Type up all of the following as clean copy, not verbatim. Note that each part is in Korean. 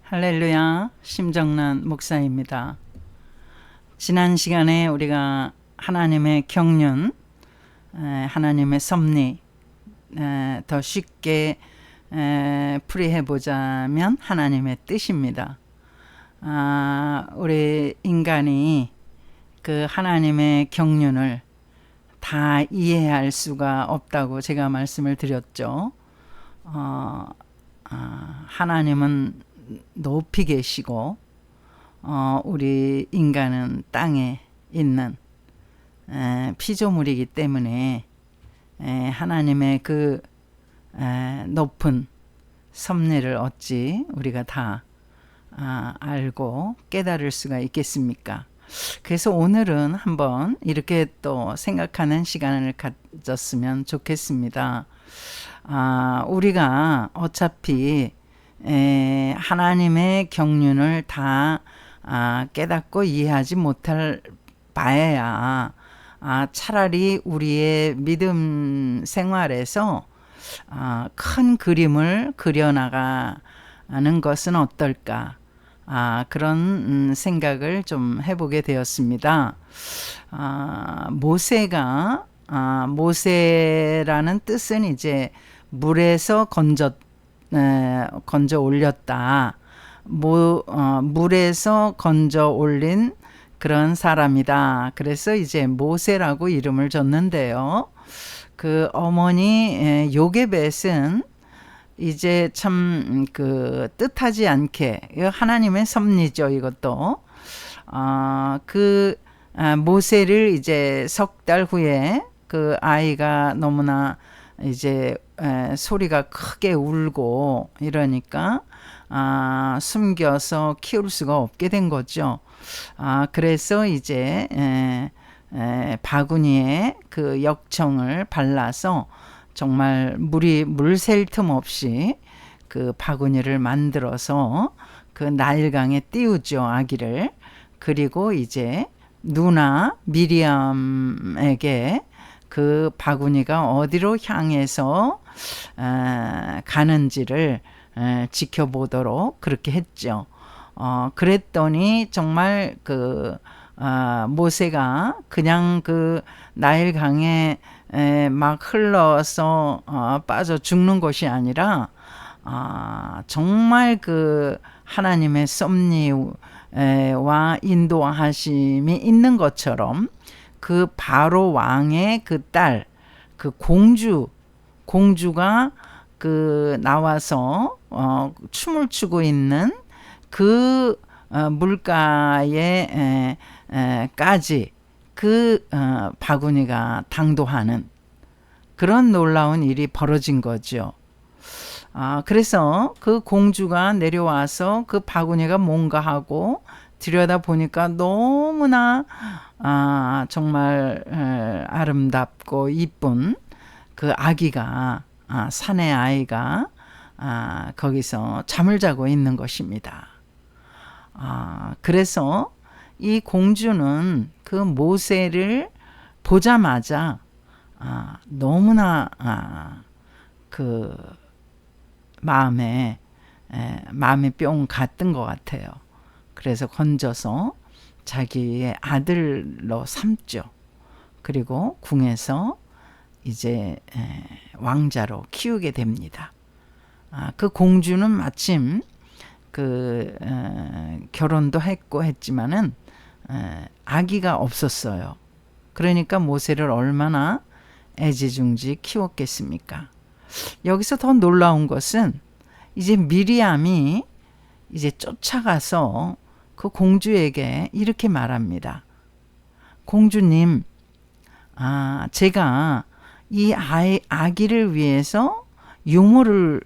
할렐루야, 심정란 목사입니다. 지난 시간에 우리가 하나님의 경륜, 하나님의 섭리 더 쉽게 풀이해 보자면 하나님의 뜻입니다. 우리 인간이 그 하나님의 경륜을 다 이해할 수가 없다고 제가 말씀을 드렸죠. 하나님은 높이 계시고 우리 인간은 땅에 있는 피조물이기 때문에 하나님의 그 높은 섭리를 어찌 우리가 다 알고 깨달을 수가 있겠습니까? 그래서 오늘은 한번 이렇게 또 생각하는 시간을 가졌으면 좋겠습니다. 우리가 어차피 하나님의 경륜을 다 깨닫고 이해하지 못할 바에야 차라리 우리의 믿음 생활에서 큰 그림을 그려나가는 것은 어떨까, 그런 생각을 좀 해보게 되었습니다. 모세라는 뜻은 이제 물에서 건져 올렸다. 물에서 건져 올린 그런 사람이다. 그래서 이제 모세라고 이름을 줬는데요. 그 어머니 요게벳은 이제 참 그 뜻하지 않게, 하나님의 섭리죠, 이것도. 모세를 이제 석 달 후에 그 아이가 너무나 이제 소리가 크게 울고 이러니까 숨겨서 키울 수가 없게 된 거죠. 그래서 이제 바구니에 그 역청을 발라서 정말 물 샐 틈 없이 그 바구니를 만들어서 그 나일강에 띄우죠, 아기를. 그리고 이제 누나 미리암에게 그 바구니가 어디로 향해서 가는지를 지켜보도록 그렇게 했죠. 그랬더니 정말 그 모세가 그냥 그 나일강에 막 흘러서 빠져 죽는 것이 아니라 정말 그 하나님의 섭리와 인도하심이 있는 것처럼 그 바로 왕의 그 딸, 그 공주가 그 나와서 춤을 추고 있는 그 물가에 까지 그 바구니가 당도하는 그런 놀라운 일이 벌어진 거죠. 그래서 그 공주가 내려와서 그 바구니가 뭔가 하고 들여다 보니까 너무나 정말 아름답고 이쁜 그 아기가, 산의 아이가 거기서 잠을 자고 있는 것입니다. 그래서 이 공주는 그 모세를 보자마자 너무나 그 마음이 뿅 갔던 것 같아요. 그래서 건져서 자기의 아들로 삼죠. 그리고 궁에서 이제 왕자로 키우게 됩니다. 그 공주는 마침 그 결혼도 했지만은 아기가 없었어요. 그러니까 모세를 얼마나 애지중지 키웠겠습니까? 여기서 더 놀라운 것은 이제 미리암이 이제 쫓아가서 그 공주에게 이렇게 말합니다. 공주님, 제가 이 아기를 위해서 유모를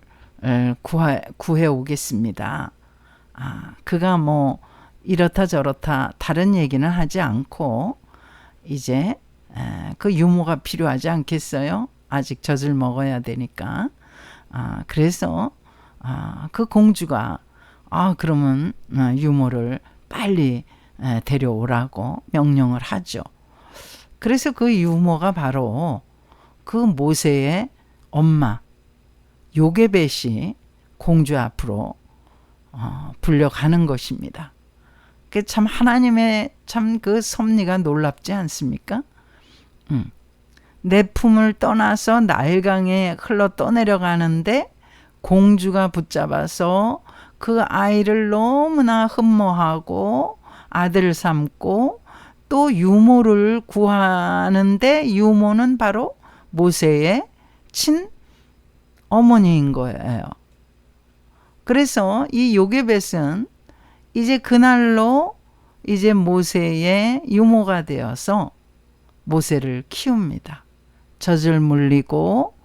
구해 오겠습니다. 그가 뭐 이렇다 저렇다 다른 얘기는 하지 않고 이제 그 유모가 필요하지 않겠어요? 아직 젖을 먹어야 되니까. 그래서 그 공주가 그러면 유모를 빨리 데려오라고 명령을 하죠. 그래서 그 유모가 바로 그 모세의 엄마 요게벳이 공주 앞으로 불려가는 것입니다. 그 참 하나님의 참 그 섭리가 놀랍지 않습니까? 내 품을 떠나서 나일강에 흘러 떠내려가는데 공주가 붙잡아서 그 아이를 너무나 흠모하고 아들을 삼고 또 유모를 구하는데 유모는 바로 모세의 친어머니인 거예요. 그래서 이 요게벳은 이제 그날로 이제 모세의 유모가 되어서 모세를 키웁니다. 젖을 물리고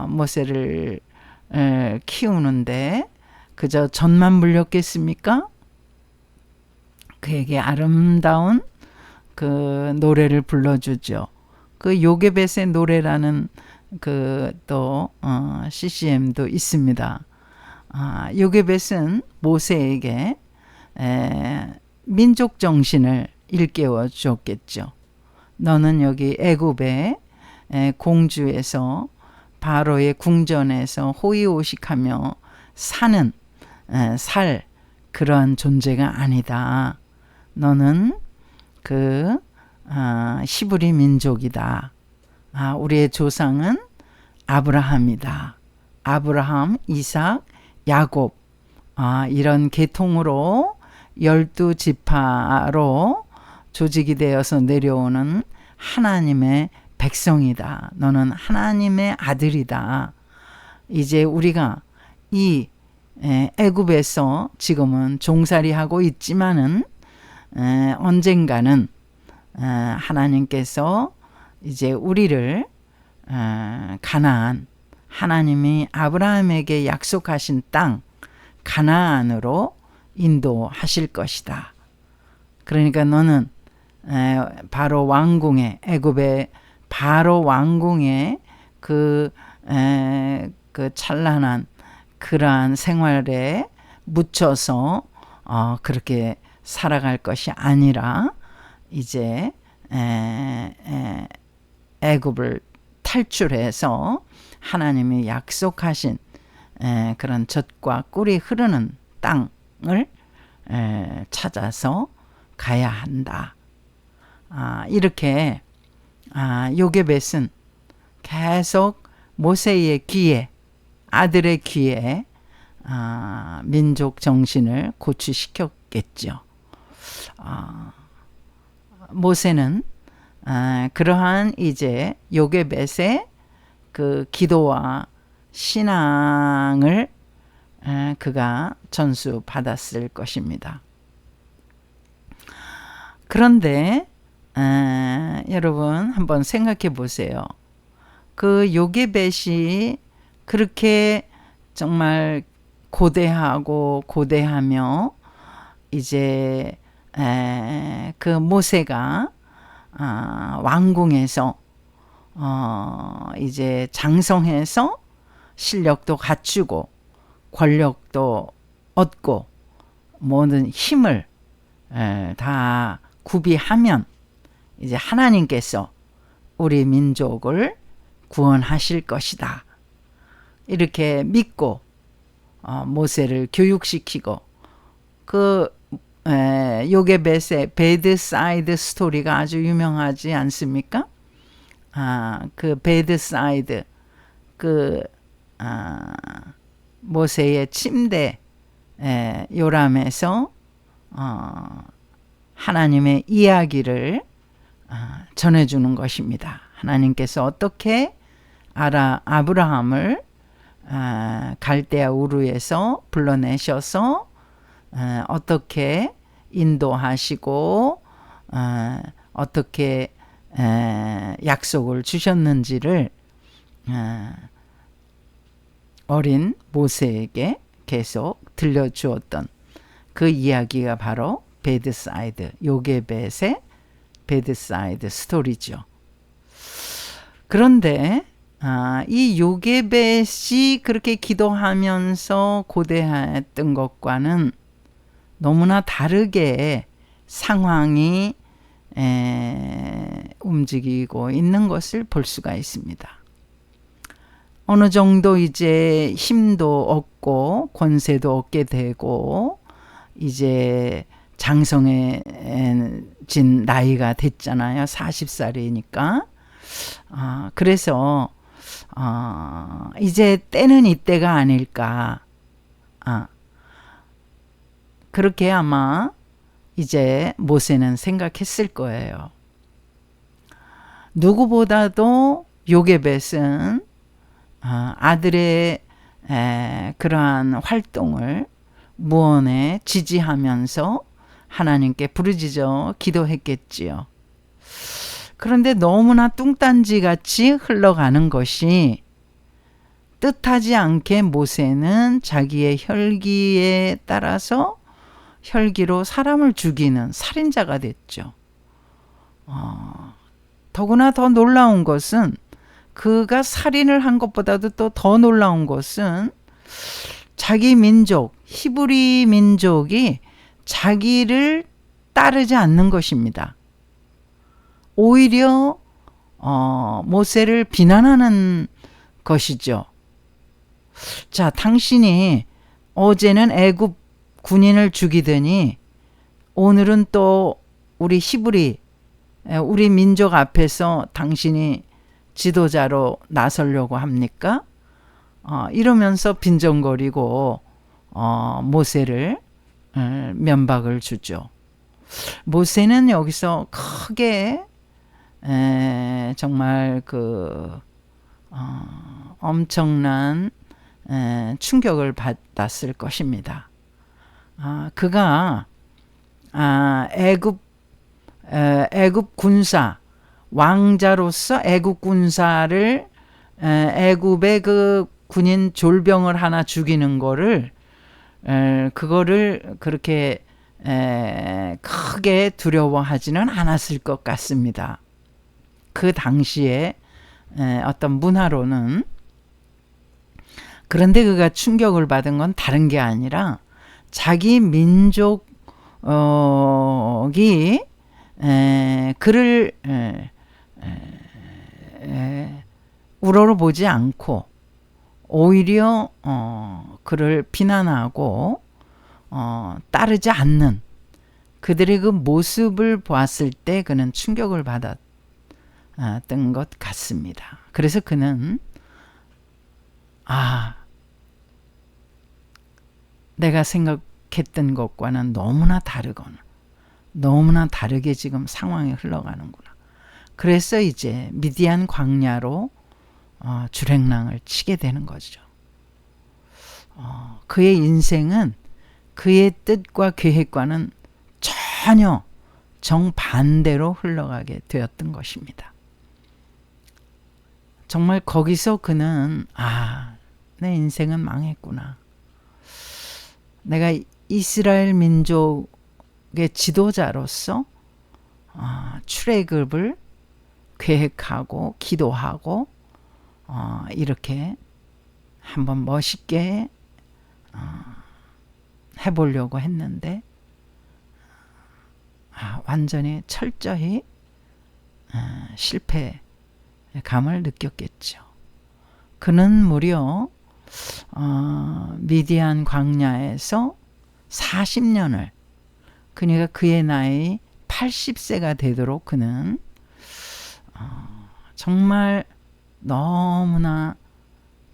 모세를 키우는데 그저 젖만 물렸겠습니까? 그에게 아름다운 그 노래를 불러주죠. 그 요게벳의 노래라는 그 또 CCM도 있습니다. 요게벳은 모세에게 민족 정신을 일깨워 주었겠죠. 너는 여기 애굽의 공주에서 바로의 궁전에서 호의호식하며 사는 살 그러한 존재가 아니다. 너는 그 히브리 민족이다. 우리의 조상은 아브라함이다. 아브라함, 이삭, 야곱 이런 계통으로 12지파로 조직이 되어서 내려오는 하나님의 백성이다. 너는 하나님의 아들이다. 이제 우리가 이 애굽에서 지금은 종살이하고 있지만은 언젠가는 하나님께서 이제 우리를 가나안, 하나님이 아브라함에게 약속하신 땅 가나안으로 인도하실 것이다. 그러니까 너는 바로 왕궁의 애굽의 바로 왕궁의 그 찬란한 그러한 생활에 묻혀서 그렇게 살아갈 것이 아니라 이제 애굽을 탈출해서 하나님이 약속하신 그런 젖과 꿀이 흐르는 땅을 찾아서 가야 한다. 이렇게 요게벳은 계속 모세의 귀에 아들의 귀에 민족 정신을 고취시켰겠죠. 모세는 그러한 이제 요게벳의 그 기도와 신앙을 그가 전수 받았을 것입니다. 그런데 여러분 한번 생각해 보세요. 그 요게벳이 그렇게 정말 고대하며 이제 그 모세가 왕궁에서 이제 장성해서 실력도 갖추고 권력도 얻고 모든 힘을 다 구비하면 이제 하나님께서 우리 민족을 구원하실 것이다. 이렇게 믿고 모세를 교육시키고 그 요게벳의 배드사이드 스토리가 아주 유명하지 않습니까? 그 배드사이드 그 모세의 침대 요람에서 하나님의 이야기를 전해주는 것입니다. 하나님께서 어떻게 아브라함을 갈대아 우르에서 불러내셔서 어떻게 인도하시고 어떻게 약속을 주셨는지를 어린 모세에게 계속 들려주었던 그 이야기가 바로 배드사이드 요게벳의 배드사이드 스토리죠. 그런데 이 요게벳이 그렇게 기도하면서 고대했던 것과는 너무나 다르게 상황이 움직이고 있는 것을 볼 수가 있습니다. 어느 정도 이제 힘도 얻고 권세도 얻게 되고 이제 장성해진 나이가 됐잖아요. 40살이니까. 그래서 이제 때는 이때가 아닐까. 그렇게 아마 이제 모세는 생각했을 거예요. 누구보다도 요게벳은 아들의 그러한 활동을 무언에 지지하면서 하나님께 부르짖어 기도했겠지요. 그런데 너무나 뚱딴지같이 흘러가는 것이 뜻하지 않게 모세는 자기의 혈기에 따라서 혈기로 사람을 죽이는 살인자가 됐죠. 더구나 더 놀라운 것은 그가 살인을 한 것보다도 또 더 놀라운 것은 자기 민족, 히브리 민족이 자기를 따르지 않는 것입니다. 오히려 모세를 비난하는 것이죠. 자, 당신이 어제는 애굽 군인을 죽이더니 오늘은 또 우리 히브리, 우리 민족 앞에서 당신이 지도자로 나서려고 합니까? 이러면서 빈정거리고 모세를 면박을 주죠. 모세는 여기서 크게 정말 엄청난 충격을 받았을 것입니다. 그가 애굽 군사 왕자로서 애굽 군사를 애굽의 그 군인 졸병을 하나 죽이는 거를 그거를 그렇게 크게 두려워하지는 않았을 것 같습니다. 그 당시에 어떤 문화로는. 그런데 그가 충격을 받은 건 다른 게 아니라 자기 민족이 그를 우러러보지 않고 오히려 그를 비난하고 따르지 않는 그들의 그 모습을 보았을 때 그는 충격을 받았던 것 같습니다. 그래서 그는 내가 생각했던 것과는 너무나 다르거나 너무나 다르게 지금 상황이 흘러가는구나. 그래서 이제 미디안 광야로 출행랑을 치게 되는 거죠. 그의 인생은 그의 뜻과 계획과는 전혀 정반대로 흘러가게 되었던 것입니다. 정말 거기서 그는 내 인생은 망했구나. 내가 이스라엘 민족의 지도자로서 출애굽을 계획하고 기도하고 이렇게 한번 멋있게 해보려고 했는데 완전히 철저히 실패감을 느꼈겠죠. 그는 무려 미디안 광야에서 40년을 그러니까 그의 나이 80세가 되도록 그는 정말 너무나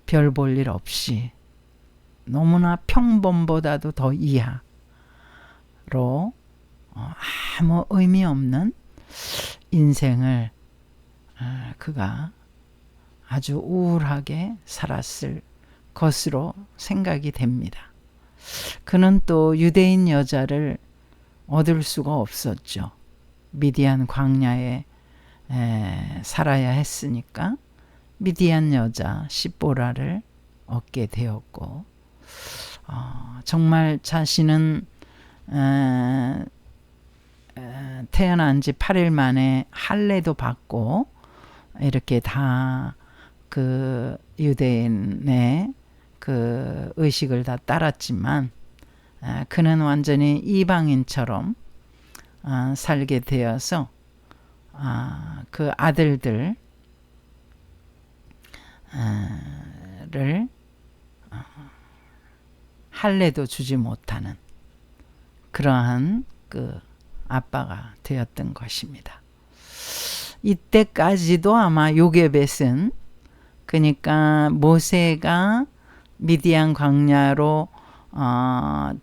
별 볼 일 없이 너무나 평범보다도 더 이하로 아무 의미 없는 인생을 그가 아주 우울하게 살았을 것으로 생각이 됩니다. 그는 또 유대인 여자를 얻을 수가 없었죠. 미디안 광야에 살아야 했으니까 미디안 여자 시보라를 얻게 되었고 정말 자신은 태어난 지 8일 만에 할례도 받고 이렇게 다 그 유대인의 그 의식을 다 따랐지만 그는 완전히 이방인처럼 살게 되어서 그 아들들 할례도 주지 못하는 그러한 그 아빠가 되었던 것입니다. 이때까지도 아마 요게벳은, 그러니까 모세가 미디안 광야로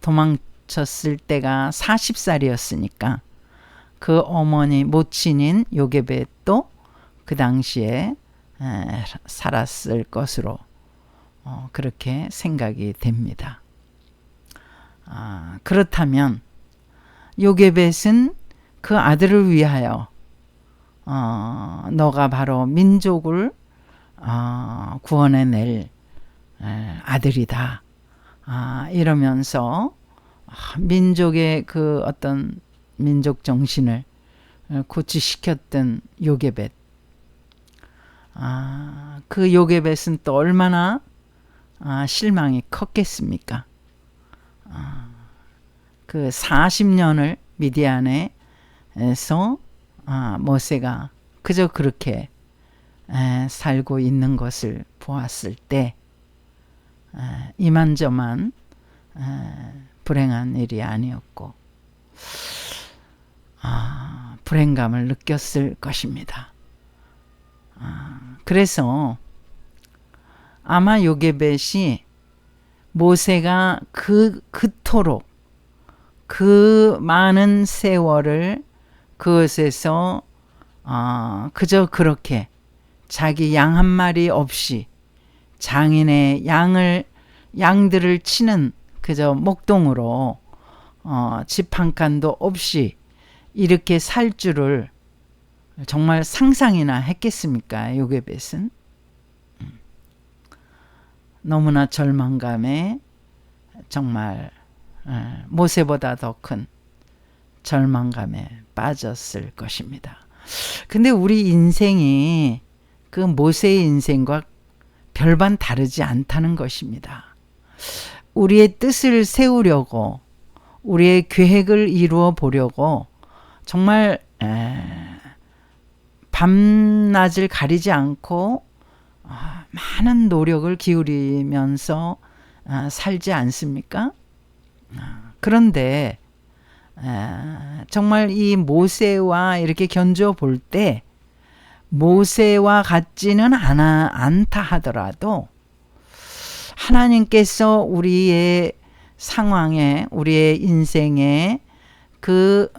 도망쳤을 때가 40살이었으니까 그 어머니 모친인 요게벳도 그 당시에 살았을 것으로 그렇게 생각이 됩니다. 그렇다면 요게벳은 그 아들을 위하여 너가 바로 민족을 구원해낼 아들이다, 이러면서 민족의 그 어떤 민족 정신을 고취시켰던 요게벳, 그 요게벳은 또 얼마나 실망이 컸겠습니까? 그 40년을 미디안에서 모세가 그저 그렇게 살고 있는 것을 보았을 때 이만저만 불행한 일이 아니었고 불행감을 느꼈을 것입니다. 그래서 아마 요게벳이 모세가 그토록 그 많은 세월을 그것에서 그저 그렇게 자기 양 한 마리 없이 장인의 양들을 치는 그저 목동으로 집 한 칸도 없이 이렇게 살 줄을 정말 상상이나 했겠습니까? 요게벳은 너무나 절망감에 정말 모세보다 더 큰 절망감에 빠졌을 것입니다. 근데 우리 인생이 그 모세의 인생과 별반 다르지 않다는 것입니다. 우리의 뜻을 세우려고, 우리의 계획을 이루어 보려고 정말 밤낮을 가리지 않고 많은 노력을 기울이면서 살지 않습니까? 그런데 정말 이 모세와 이렇게 견주어 볼 때 모세와 같지는 않다 하더라도 하나님께서 우리의 상황에, 우리의 인생에 그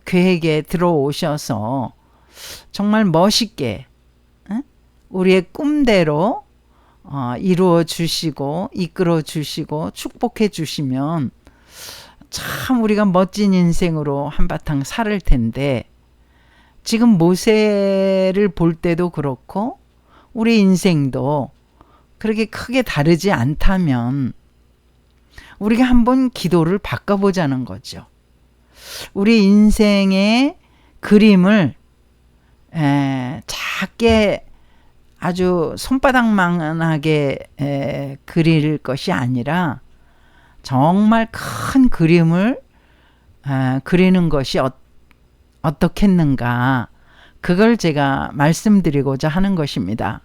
계획에 들어오셔서 정말 멋있게 우리의 꿈대로 이루어 주시고 이끌어 주시고 축복해 주시면 참 우리가 멋진 인생으로 한바탕 살 텐데, 지금 모세를 볼 때도 그렇고 우리 인생도 그렇게 크게 다르지 않다면 우리가 한번 기도를 바꿔보자는 거죠. 우리 인생의 그림을 작게 아주 손바닥만하게 그릴 것이 아니라 정말 큰 그림을 그리는 것이 어떻겠는가, 그걸 제가 말씀드리고자 하는 것입니다.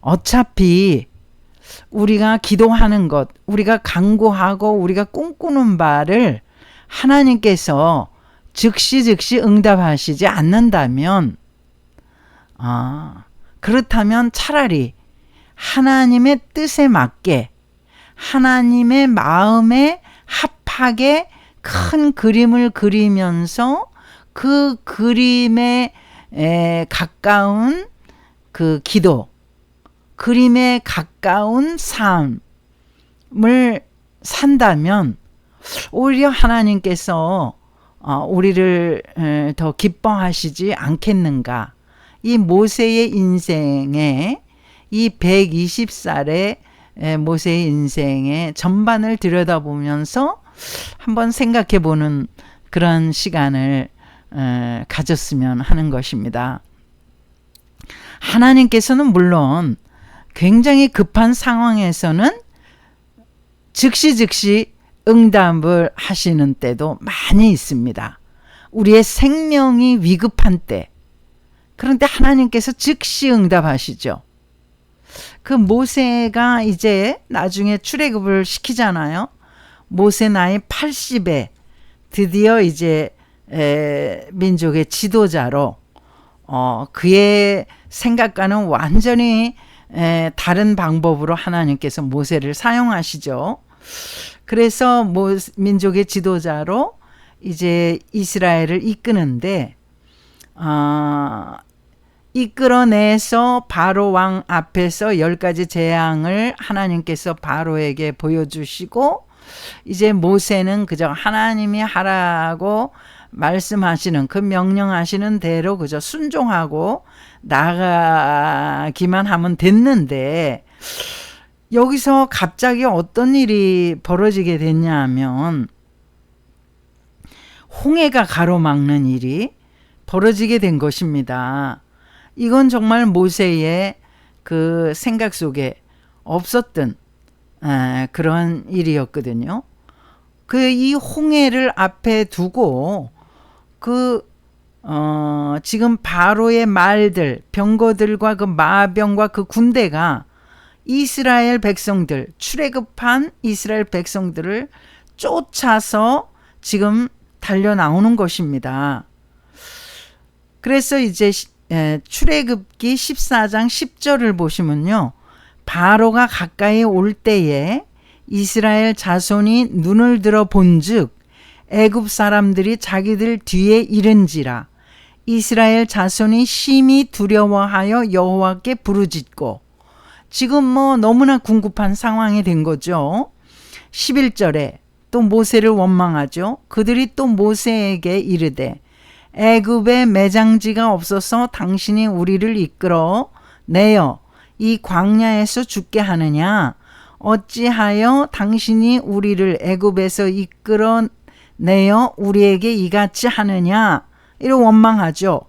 어차피 우리가 기도하는 것, 우리가 간구하고 우리가 꿈꾸는 바를 하나님께서 즉시 응답하시지 않는다면, 그렇다면 차라리 하나님의 뜻에 맞게 하나님의 마음에 합하게 큰 그림을 그리면서 그 그림에 가까운 그 기도, 그림에 가까운 삶을 산다면 오히려 하나님께서 우리를 더 기뻐하시지 않겠는가. 이 모세의 인생에, 이 120살의 모세의 인생의 전반을 들여다보면서 한번 생각해보는 그런 시간을 가졌으면 하는 것입니다. 하나님께서는 물론 굉장히 급한 상황에서는 즉시 응답을 하시는 때도 많이 있습니다. 우리의 생명이 위급한 때, 그런데 하나님께서 즉시 응답하시죠. 그 모세가 이제 나중에 출애굽을 시키잖아요. 모세 나이 80에 드디어 이제 민족의 지도자로 그의 생각과는 완전히 다른 방법으로 하나님께서 모세를 사용하시죠. 그래서 민족의 지도자로 이제 이스라엘을 이끄는데 이끌어내서 바로 왕 앞에서 10가지 재앙을 하나님께서 바로에게 보여주시고 이제 모세는 그저 하나님이 하라고 말씀하시는 그 명령하시는 대로 그저 순종하고 나가기만 하면 됐는데 여기서 갑자기 어떤 일이 벌어지게 됐냐 하면 홍해가 가로막는 일이 벌어지게 된 것입니다. 이건 정말 모세의 그 생각 속에 없었던 그런 일이었거든요. 이 홍해를 앞에 두고 지금 바로의 말들, 병거들과 그 마병과 그 군대가 이스라엘 백성들, 출애굽한 이스라엘 백성들을 쫓아서 지금 달려 나오는 것입니다. 그래서 이제 출애굽기 14장 10절을 보시면요. 바로가 가까이 올 때에 이스라엘 자손이 눈을 들어 본즉 애굽 사람들이 자기들 뒤에 이른지라 이스라엘 자손이 심히 두려워하여 여호와께 부르짖고 지금 너무나 궁급한 상황이 된 거죠. 11절에 또 모세를 원망하죠. 그들이 또 모세에게 이르되 애굽에 매장지가 없어서 당신이 우리를 이끌어 내어 이 광야에서 죽게 하느냐 어찌하여 당신이 우리를 애굽에서 이끌어 내어 우리에게 이같이 하느냐 이런 원망하죠.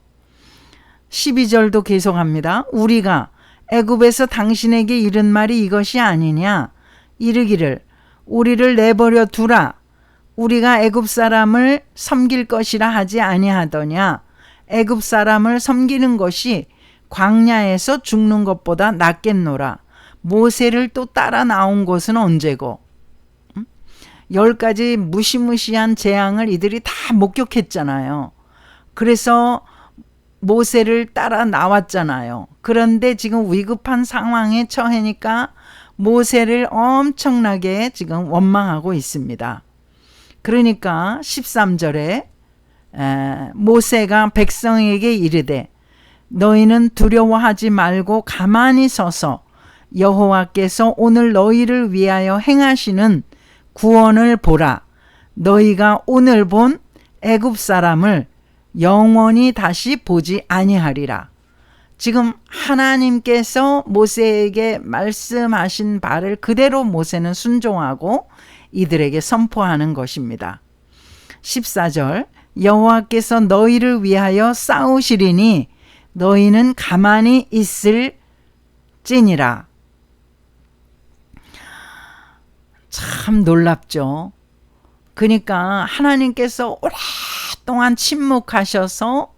12절도 계속합니다. 우리가 애굽에서 당신에게 이른 말이 이것이 아니냐 이르기를 우리를 내버려 두라 우리가 애굽 사람을 섬길 것이라 하지 아니하더냐 애굽 사람을 섬기는 것이 광야에서 죽는 것보다 낫겠노라. 모세를 또 따라 나온 것은 언제고 10가지 무시무시한 재앙을 이들이 다 목격했잖아요. 그래서 모세를 따라 나왔잖아요. 그런데 지금 위급한 상황에 처해니까 모세를 엄청나게 지금 원망하고 있습니다. 그러니까 13절에 모세가 백성에게 이르되 너희는 두려워하지 말고 가만히 서서 여호와께서 오늘 너희를 위하여 행하시는 구원을 보라. 너희가 오늘 본 애굽 사람을 영원히 다시 보지 아니하리라. 지금 하나님께서 모세에게 말씀하신 바를 그대로 모세는 순종하고 이들에게 선포하는 것입니다. 14절 여호와께서 너희를 위하여 싸우시리니 너희는 가만히 있을지니라. 참 놀랍죠. 그러니까 하나님께서 오랫동안 침묵하셔서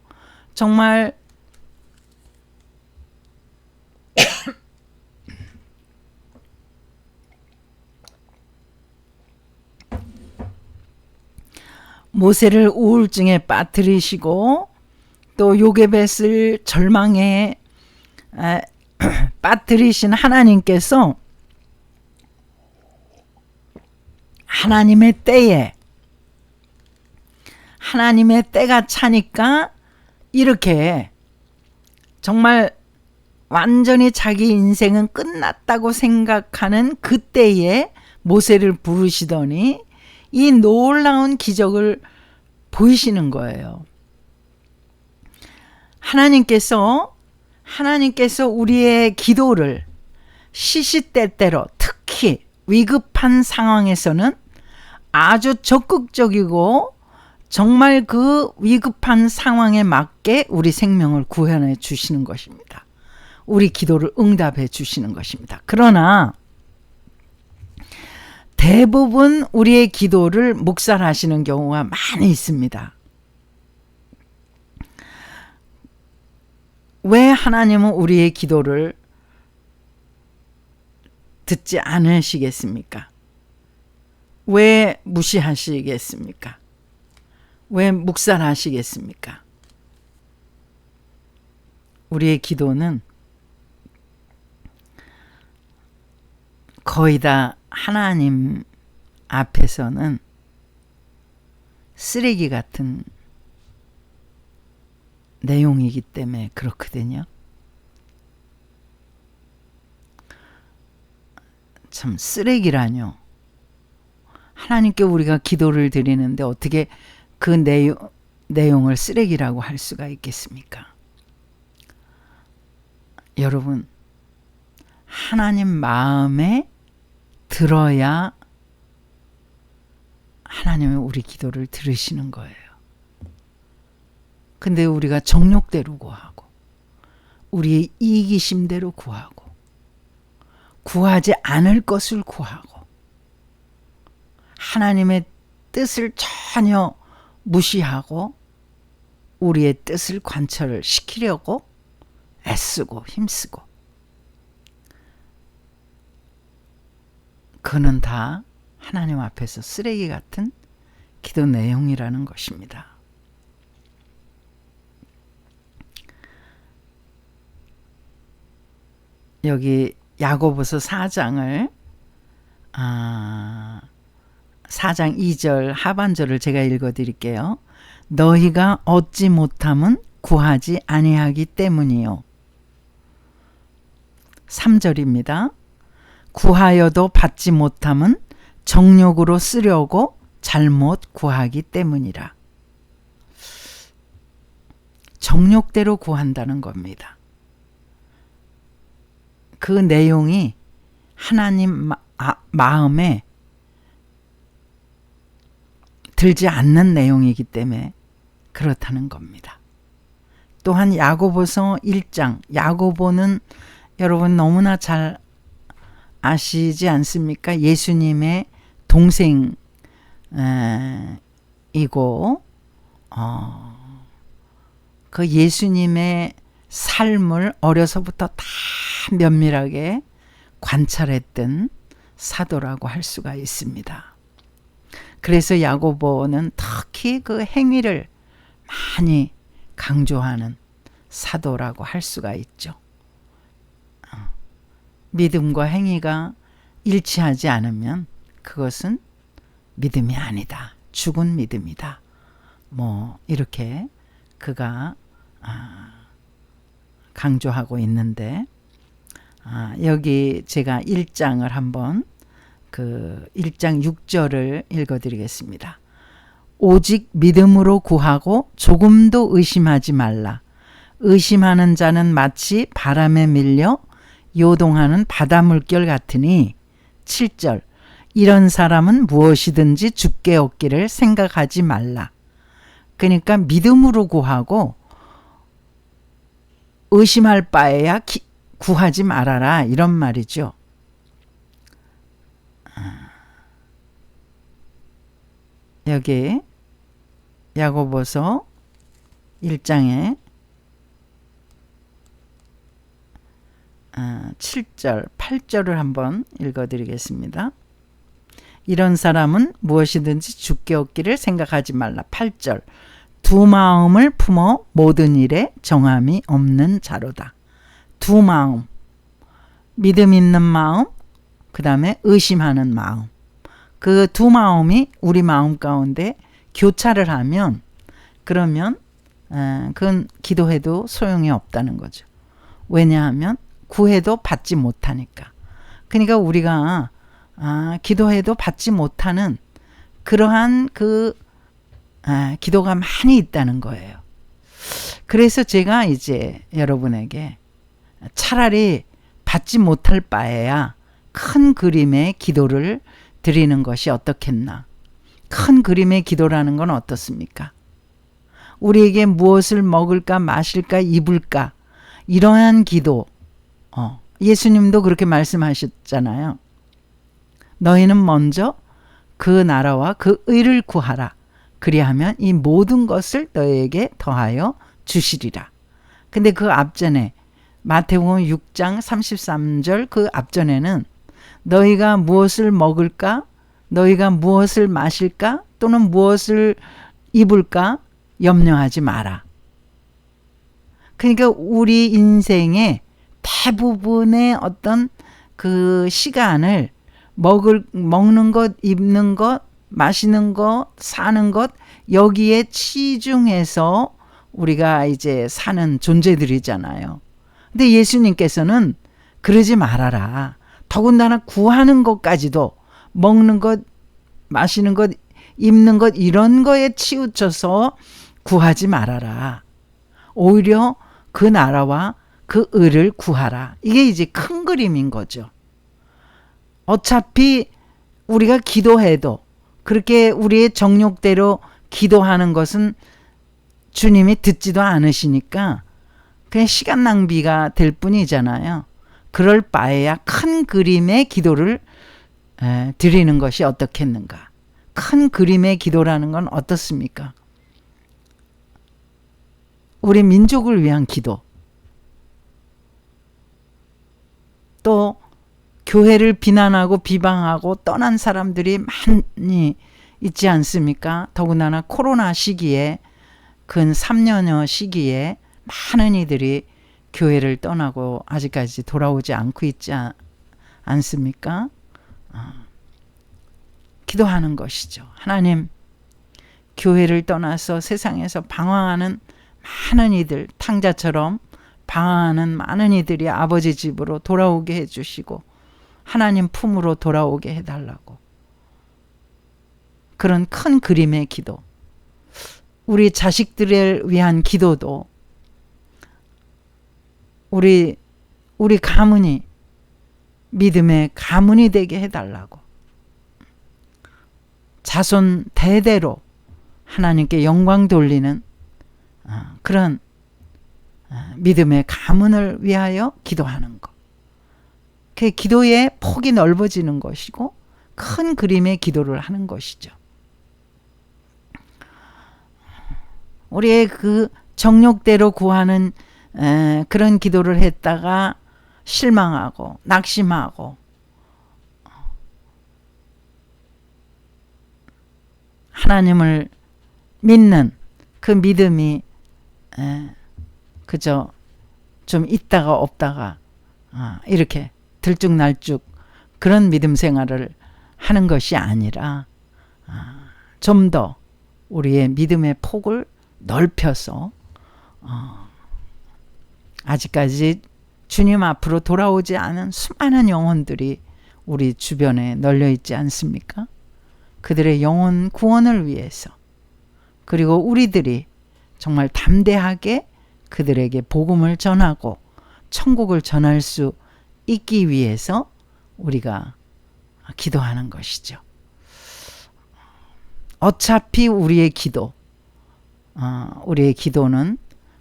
정말 모세를 우울증에 빠뜨리시고 또 요게벳을 절망에 빠뜨리신 하나님께서 하나님의 때가 차니까 이렇게 정말 완전히 자기 인생은 끝났다고 생각하는 그때에 모세를 부르시더니 이 놀라운 기적을 보이시는 거예요. 하나님께서 우리의 기도를 시시때때로 특히 위급한 상황에서는 아주 적극적이고 정말 그 위급한 상황에 맞게 우리 생명을 구현해 주시는 것입니다. 우리 기도를 응답해 주시는 것입니다. 그러나 대부분 우리의 기도를 묵살하시는 경우가 많이 있습니다. 왜 하나님은 우리의 기도를 듣지 않으시겠습니까? 왜 무시하시겠습니까? 왜 묵살하시겠습니까? 우리의 기도는 거의 다 하나님 앞에서는 쓰레기 같은 내용이기 때문에 그렇거든요. 참 쓰레기라뇨. 하나님께 우리가 기도를 드리는데 어떻게 그 내용을 쓰레기라고 할 수가 있겠습니까? 여러분, 하나님 마음에 들어야 하나님은 우리 기도를 들으시는 거예요. 근데 우리가 정욕대로 구하고 우리의 이기심대로 구하고 구하지 않을 것을 구하고 하나님의 뜻을 전혀 무시하고 우리의 뜻을 관철을 시키려고 애쓰고 힘쓰고, 그는 다 하나님 앞에서 쓰레기 같은 기도 내용이라는 것입니다. 여기 야고보서 4장을 4장 2절 하반절을 제가 읽어드릴게요. 너희가 얻지 못함은 구하지 아니하기 때문이요. 3절입니다. 구하여도 받지 못함은 정욕으로 쓰려고 잘못 구하기 때문이라. 정욕대로 구한다는 겁니다. 그 내용이 하나님 마음에 들지 않는 내용이기 때문에 그렇다는 겁니다. 또한 야고보서 1장, 야고보는 여러분 너무나 잘 아시지 않습니까? 예수님의 동생이고 그 예수님의 삶을 어려서부터 다 면밀하게 관찰했던 사도라고 할 수가 있습니다. 그래서 야고보는 특히 그 행위를 많이 강조하는 사도라고 할 수가 있죠. 믿음과 행위가 일치하지 않으면 그것은 믿음이 아니다. 죽은 믿음이다. 뭐 이렇게 그가 강조하고 있는데, 여기 제가 1장을 한번 그 1장 6절을 읽어드리겠습니다. 오직 믿음으로 구하고 조금도 의심하지 말라. 의심하는 자는 마치 바람에 밀려 요동하는 바다 물결 같으니. 7절 이런 사람은 무엇이든지 주께 얻기를 생각하지 말라. 그러니까 믿음으로 구하고 의심할 바에야 구하지 말아라, 이런 말이죠. 여기 야고보서 1장에 7절, 8절을 한번 읽어드리겠습니다. 이런 사람은 무엇이든지 주께 얻기를 생각하지 말라. 8절 두 마음을 품어 모든 일에 정함이 없는 자로다. 두 마음, 믿음 있는 마음, 그 다음에 의심하는 마음. 그 두 마음이 우리 마음 가운데 교차를 하면 그러면 그건 기도해도 소용이 없다는 거죠. 왜냐하면 구해도 받지 못하니까. 그러니까 우리가 기도해도 받지 못하는 그러한 그 기도가 많이 있다는 거예요. 그래서 제가 이제 여러분에게 차라리 받지 못할 바에야 큰 그림의 기도를 드리는 것이 어떻겠나. 큰 그림의 기도라는 건 어떻습니까? 우리에게 무엇을 먹을까 마실까 입을까, 이러한 기도. 예수님도 그렇게 말씀하셨잖아요. 너희는 먼저 그 나라와 그 의를 구하라. 그리하면 이 모든 것을 너희에게 더하여 주시리라. 근데 그 앞전에 마태복음 6장 33절 그 앞전에는 너희가 무엇을 먹을까? 너희가 무엇을 마실까? 또는 무엇을 입을까? 염려하지 마라. 그러니까 우리 인생의 대부분의 어떤 그 시간을 먹는 것, 입는 것, 마시는 것, 사는 것, 여기에 치중해서 우리가 이제 사는 존재들이잖아요. 근데 예수님께서는 그러지 말아라. 더군다나 구하는 것까지도 먹는 것, 마시는 것, 입는 것 이런 거에 치우쳐서 구하지 말아라. 오히려 그 나라와 그 의를 구하라. 이게 이제 큰 그림인 거죠. 어차피 우리가 기도해도 그렇게 우리의 정욕대로 기도하는 것은 주님이 듣지도 않으시니까 그냥 시간 낭비가 될 뿐이잖아요. 그럴 바에야 큰 그림의 기도를 드리는 것이 어떻겠는가. 큰 그림의 기도라는 건 어떻습니까? 우리 민족을 위한 기도, 또 교회를 비난하고 비방하고 떠난 사람들이 많이 있지 않습니까? 더군다나 코로나 시기에, 근 3년여 시기에 많은 이들이 교회를 떠나고 아직까지 돌아오지 않고 있지 않습니까? 기도하는 것이죠. 하나님, 교회를 떠나서 세상에서 방황하는 많은 이들, 탕자처럼 방황하는 많은 이들이 아버지 집으로 돌아오게 해주시고 하나님 품으로 돌아오게 해달라고. 그런 큰 그림의 기도, 우리 자식들을 위한 기도도 우리 가문이 믿음의 가문이 되게 해달라고. 자손 대대로 하나님께 영광 돌리는 그런 믿음의 가문을 위하여 기도하는 것. 그 기도의 폭이 넓어지는 것이고 큰 그림의 기도를 하는 것이죠. 우리의 그 정욕대로 구하는 그런 기도를 했다가 실망하고 낙심하고 하나님을 믿는 그 믿음이 그저 좀 있다가 없다가 이렇게 들쭉날쭉 그런 믿음 생활을 하는 것이 아니라 좀 더 우리의 믿음의 폭을 넓혀서 아직까지 주님 앞으로 돌아오지 않은 수많은 영혼들이 우리 주변에 널려 있지 않습니까? 그들의 영혼 구원을 위해서, 그리고 우리들이 정말 담대하게 그들에게 복음을 전하고 천국을 전할 수 있기 위해서 우리가 기도하는 것이죠. 어차피 우리의 기도는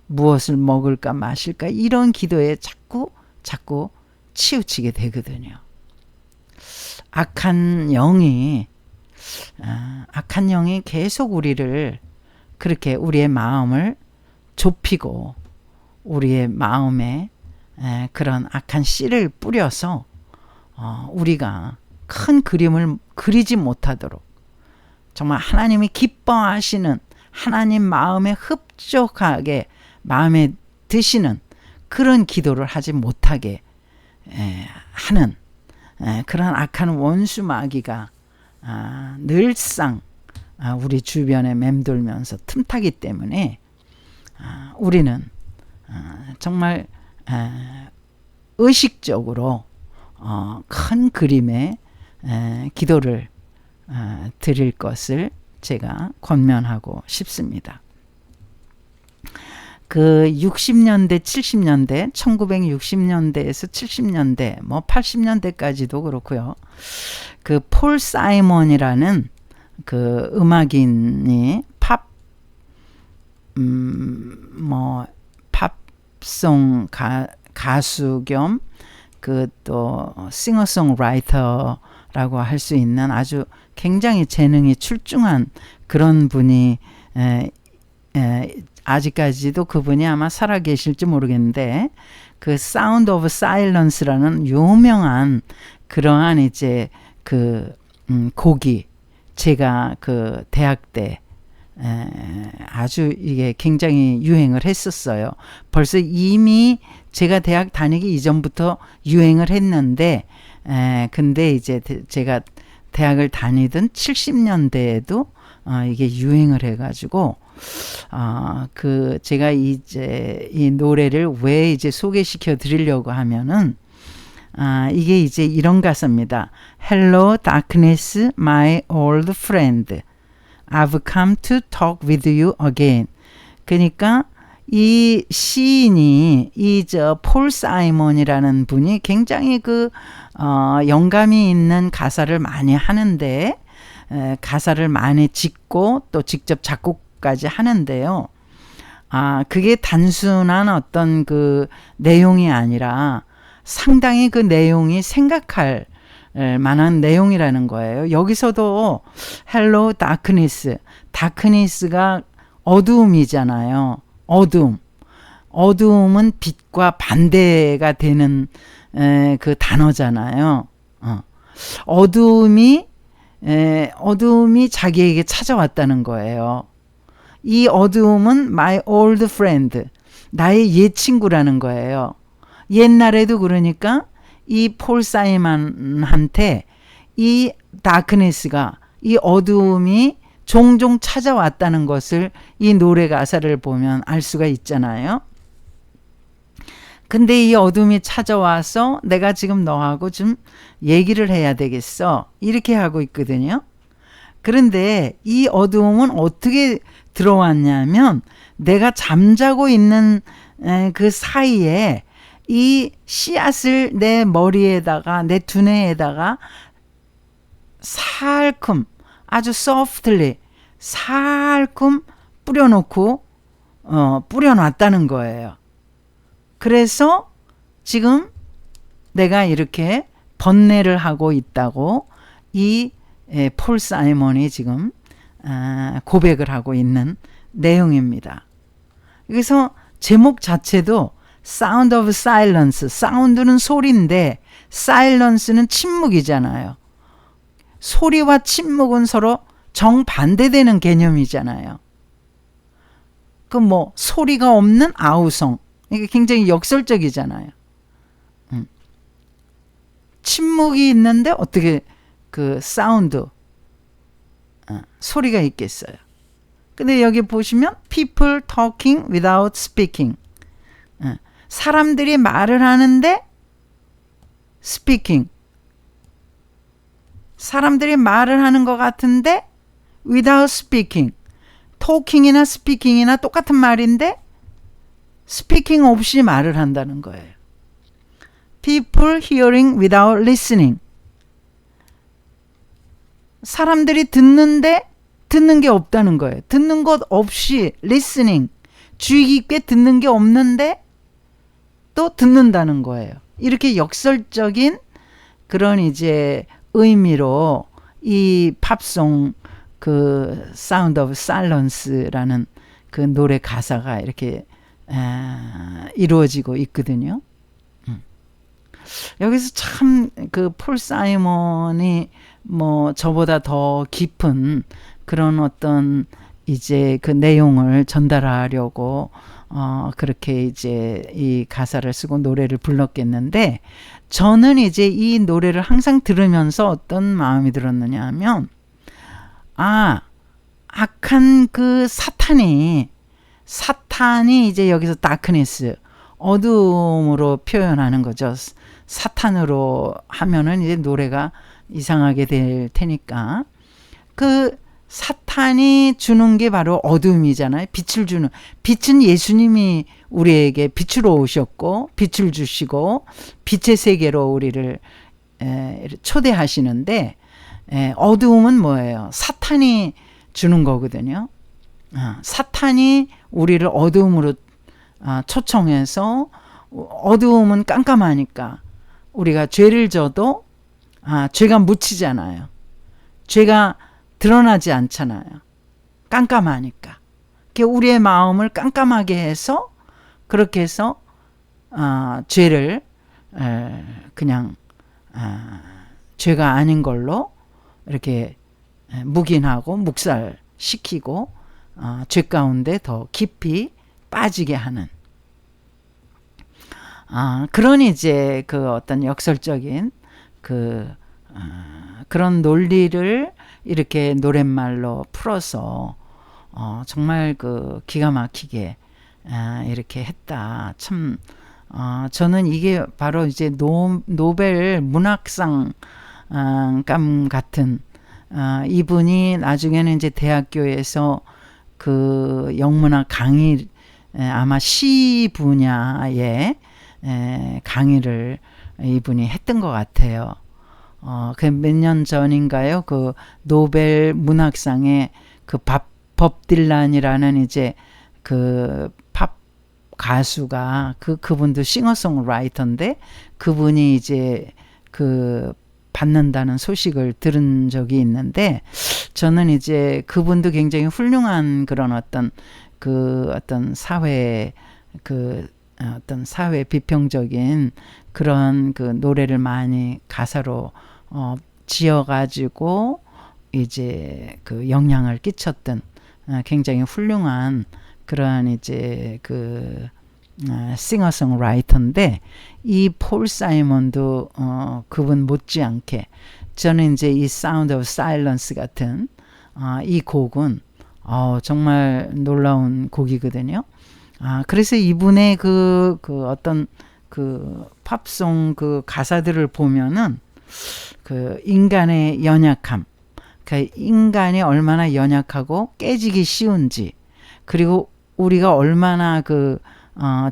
무엇을 먹을까 마실까 이런 기도에 자꾸 치우치게 되거든요. 악한 영이 계속 우리를 그렇게 우리의 마음을 좁히고 우리의 마음에 그런 악한 씨를 뿌려서 우리가 큰 그림을 그리지 못하도록, 정말 하나님이 기뻐하시는, 하나님 마음에 흡족하게 마음에 드시는 그런 기도를 하지 못하게 하는 그런 악한 원수 마귀가 늘상 우리 주변에 맴돌면서 틈타기 때문에 우리는 정말 의식적으로 큰 그림의 기도를 드릴 것을 제가 권면하고 싶습니다. 그 60년대, 70년대, 1960년대에서 70년대, 뭐 80년대까지도 그렇고요. 그 폴 사이먼이라는 그 음악인이 팝송 가수 겸 그 또 싱어송라이터라고 할 수 있는 아주 굉장히 재능이 출중한 그런 분이 아직까지도 그분이 아마 살아계실지 모르겠는데 그 사운드 오브 사일런스라는 유명한 그러한 이제 그 곡이 제가 그 대학 때 아주 이게 굉장히 유행을 했었어요. 벌써 이미 제가 대학 다니기 이전부터 유행을 했는데 근데 이제 제가 대학을 다니던 70년대에도 이게 유행을 해가지고 그 제가 이제 이 노래를 왜 이제 소개시켜 드리려고 하면은 이게 이제 이런 가사입니다. Hello darkness, my old friend. I've come to talk with you again. 그러니까 이 시인이 이 저 폴 사이먼이라는 분이 굉장히 그 영감이 있는 가사를 많이 하는데 가사를 많이 짓고 또 직접 작곡까지 하는데요. 그게 단순한 어떤 그 내용이 아니라 상당히 그 내용이 생각할 만한 내용이라는 거예요. 여기서도 Hello Darkness, Darkness가 어두움이잖아요. 어두움은 빛과 반대가 되는 그 단어잖아요. 어두움이 자기에게 찾아왔다는 거예요. 이 어두움은 my old friend, 나의 옛 친구라는 거예요. 옛날에도 그러니까 이 폴 사이먼한테 이 다크니스가, 이 어두움이 종종 찾아왔다는 것을 이 노래 가사를 보면 알 수가 있잖아요. 근데 이 어둠이 찾아와서 내가 지금 너하고 좀 얘기를 해야 되겠어, 이렇게 하고 있거든요. 그런데 이 어두움은 어떻게 들어왔냐면 내가 잠자고 있는 그 사이에 이 씨앗을 내 머리에다가, 내 두뇌에다가 살금, 아주 softly 살금 뿌려놓고 뿌려놨다는 거예요. 그래서 지금 내가 이렇게 번뇌를 하고 있다고 이 폴 사이먼이 지금 고백을 하고 있는 내용입니다. 그래서 제목 자체도 Sound of Silence, 사운드는 소리인데 Silence는 침묵이잖아요. 소리와 침묵은 서로 정반대되는 개념이잖아요. 그 뭐 소리가 없는 아우성, 이게 굉장히 역설적이잖아요. 침묵이 있는데 어떻게 그 사운드, 소리가 있겠어요. 근데 여기 보시면 people talking without speaking, 사람들이 말을 하는데 speaking, 사람들이 말을 하는 것 같은데 without speaking, talking이나 speaking이나 똑같은 말인데 speaking 없이 말을 한다는 거예요. people hearing without listening, 사람들이 듣는데 듣는 게 없다는 거예요. 듣는 것 없이 listening, 주의 깊게 듣는 게 없는데 또 듣는다는 거예요. 이렇게 역설적인 그런 이제 의미로 이 팝송 그 Sound of Silence라는 그 노래 가사가 이렇게 이루어지고 있거든요. 여기서 참 그 폴 사이먼이 뭐 저보다 더 깊은 그런 어떤 이제 그 내용을 전달하려고 그렇게 이제 이 가사를 쓰고 노래를 불렀겠는데, 저는 이제 이 노래를 항상 들으면서 어떤 마음이 들었느냐 하면, 악한 그 사탄이 이제 여기서 다크니스, 어둠으로 표현하는 거죠. 사탄으로 하면은 이제 노래가 이상하게 될 테니까 그 사탄이 주는 게 바로 어둠이잖아요. 빛을 주는, 빛은 예수님이 우리에게 빛으로 오셨고 빛을 주시고 빛의 세계로 우리를 초대하시는데, 어두움은 뭐예요? 사탄이 주는 거거든요. 사탄이 우리를 어두움으로 초청해서, 어두움은 깜깜하니까 우리가 죄를 져도 죄가 묻히잖아요. 죄가 드러나지 않잖아요. 깜깜하니까. 우리의 마음을 깜깜하게 해서 그렇게 해서 죄를 그냥 죄가 아닌 걸로 이렇게 묵인하고 묵살시키고 죄 가운데 더 깊이 빠지게 하는 그런 이제 그 어떤 역설적인 그런 논리를 이렇게 노랫말로 풀어서 정말 그 기가 막히게 이렇게 했다. 참 저는 이게 바로 이제 노벨 문학상 감 같은 이분이 나중에는 이제 대학교에서 그 영문학 강의 아마 시 분야의 강의를 이분이 했던 것 같아요. 그 몇 년 전인가요? 그 노벨 문학상에 그 법 딜란이라는 이제 그 팝 가수가 그분도 싱어송라이터인데 그분이 이제 그 받는다는 소식을 들은 적이 있는데 저는 이제 그분도 굉장히 훌륭한 그런 어떤 사회 어떤 사회 비평적인 그런 그 노래를 많이 가사로 지어가지고 이제 그 영향을 끼쳤던 굉장히 훌륭한 그러한 이제 그 싱어송라이터인데 이 폴 사이먼도 그분 못지않게 저는 이제 이 사운드 오브 사일런스 같은 이 곡은 정말 놀라운 곡이거든요. 그래서 이분의 그 어떤 그 팝송 그 가사들을 보면은 그 인간의 연약함, 그 인간이 얼마나 연약하고 깨지기 쉬운지, 그리고 우리가 얼마나 그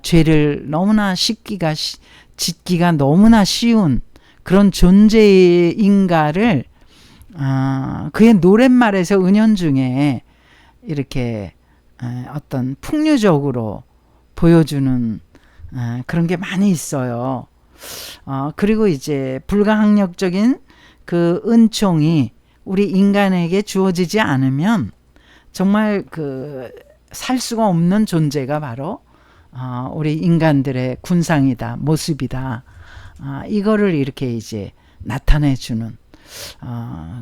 죄를 너무나 짓기가 너무나 쉬운 그런 존재인가를 그의 노랫말에서 은연중에 이렇게 어떤 풍류적으로 보여주는 그런 게 많이 있어요. 그리고 이제 불가항력적인 그 은총이 우리 인간에게 주어지지 않으면 정말 그 살 수가 없는 존재가 바로 우리 인간들의 군상이다, 모습이다. 이거를 이렇게 이제 나타내주는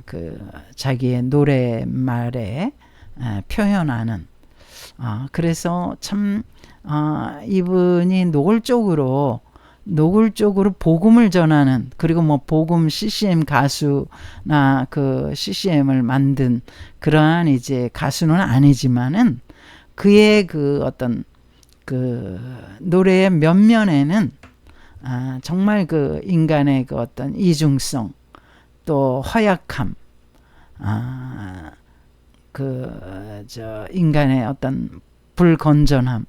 그 자기의 노랫말에 표현하는 그래서 참 이분이 노골적으로 복음을 전하는 그리고 뭐 복음 CCM 가수나 그 CCM을 만든 그러한 이제 가수는 아니지만은 그의 그 어떤 그 노래의 면면에는 정말 그 인간의 그 어떤 이중성 또 허약함 인간의 어떤 불건전함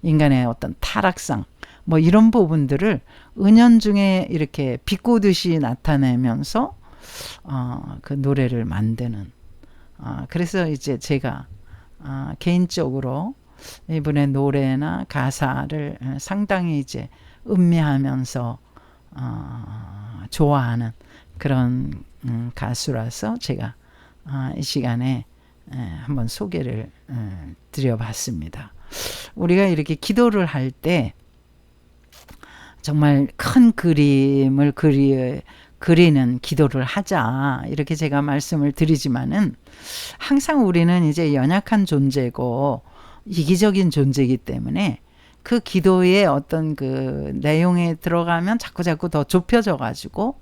인간의 어떤 타락상 뭐 이런 부분들을 은연중에 이렇게 비꼬듯이 나타내면서 그 노래를 만드는 그래서 이제 제가 개인적으로 이분의 노래나 가사를 상당히 이제 음미하면서 좋아하는 그런 가수라서 제가 이 시간에 한번 소개를 드려봤습니다. 우리가 이렇게 기도를 할 때 정말 큰 그림을 그리는 기도를 하자 이렇게 제가 말씀을 드리지만은 항상 우리는 이제 연약한 존재고 이기적인 존재이기 때문에 그 기도의 어떤 그 내용에 들어가면 자꾸 더 좁혀져 가지고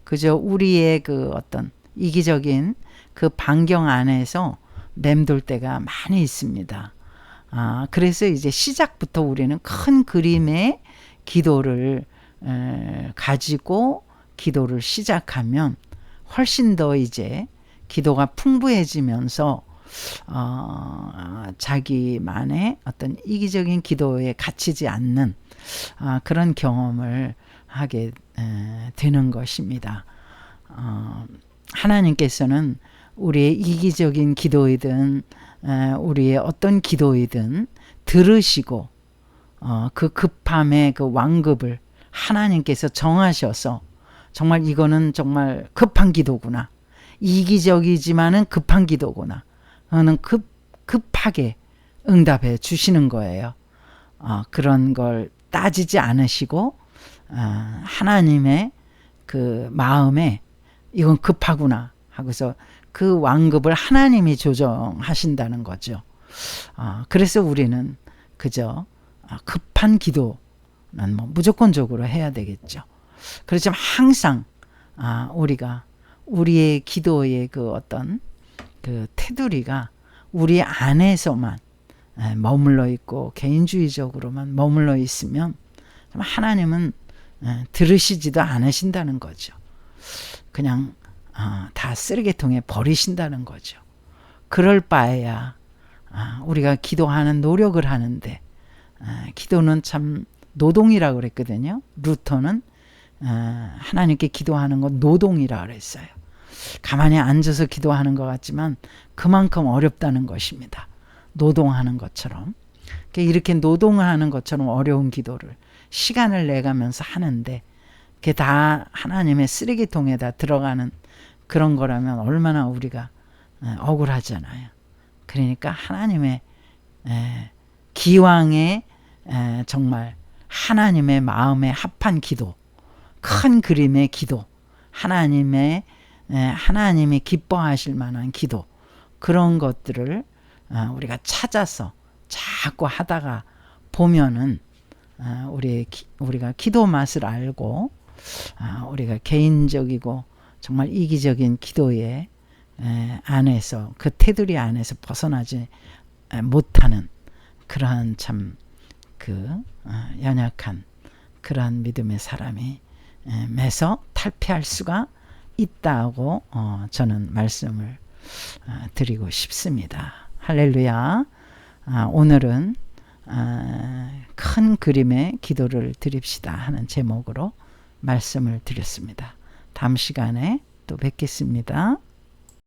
그저 우리의 그 어떤 이기적인 그 반경 안에서 맴돌 때가 많이 있습니다. 그래서 이제 시작부터 우리는 큰 그림의 기도를 가지고 기도를 시작하면 훨씬 더 이제 기도가 풍부해지면서 자기만의 어떤 이기적인 기도에 갇히지 않는 그런 경험을 하게 되는 것입니다. 하나님께서는 우리의 이기적인 기도이든 우리의 어떤 기도이든 들으시고 그 급함의 그 완급을 하나님께서 정하셔서 정말 이거는 정말 급한 기도구나. 이기적이지만은 급한 기도구나. 그거는 급하게 응답해 주시는 거예요. 그런 걸 따지지 않으시고 하나님의 그 마음에 이건 급하구나 하고서 그 완급을 하나님이 조정하신다는 거죠. 그래서 우리는 그저 급한 기도는 뭐 무조건적으로 해야 되겠죠. 그렇지만 항상 우리가 우리의 기도의 그 어떤 그 테두리가 우리 안에서만 머물러 있고 개인주의적으로만 머물러 있으면 하나님은 들으시지도 않으신다는 거죠. 그냥 다 쓰레기통에 버리신다는 거죠. 그럴 바에야 우리가 기도하는 노력을 하는데, 기도는 참 노동이라고 그랬거든요. 루터는 하나님께 기도하는 건 노동이라고 그랬어요. 가만히 앉아서 기도하는 것 같지만 그만큼 어렵다는 것입니다. 노동하는 것처럼. 이렇게 노동하는 것처럼 어려운 기도를 시간을 내가면서 하는데, 그게 다 하나님의 쓰레기통에다 들어가는 그런 거라면 얼마나 우리가 억울하잖아요. 그러니까 하나님의 기왕의 정말 하나님의 마음에 합한 기도, 큰 그림의 기도, 하나님이 기뻐하실 만한 기도, 그런 것들을 우리가 찾아서 자꾸 하다가 보면은 우리가 기도 맛을 알고 우리가 개인적이고 정말 이기적인 기도의 안에서, 그 테두리 안에서 벗어나지 못하는 그러한 참 연약한 그러한 믿음의 사람이 매서 탈피할 수가 있다고 저는 말씀을 드리고 싶습니다. 할렐루야. 오늘은 큰 그림의 기도를 드립시다 하는 제목으로 말씀을 드렸습니다. 다음 시간에 또 뵙겠습니다.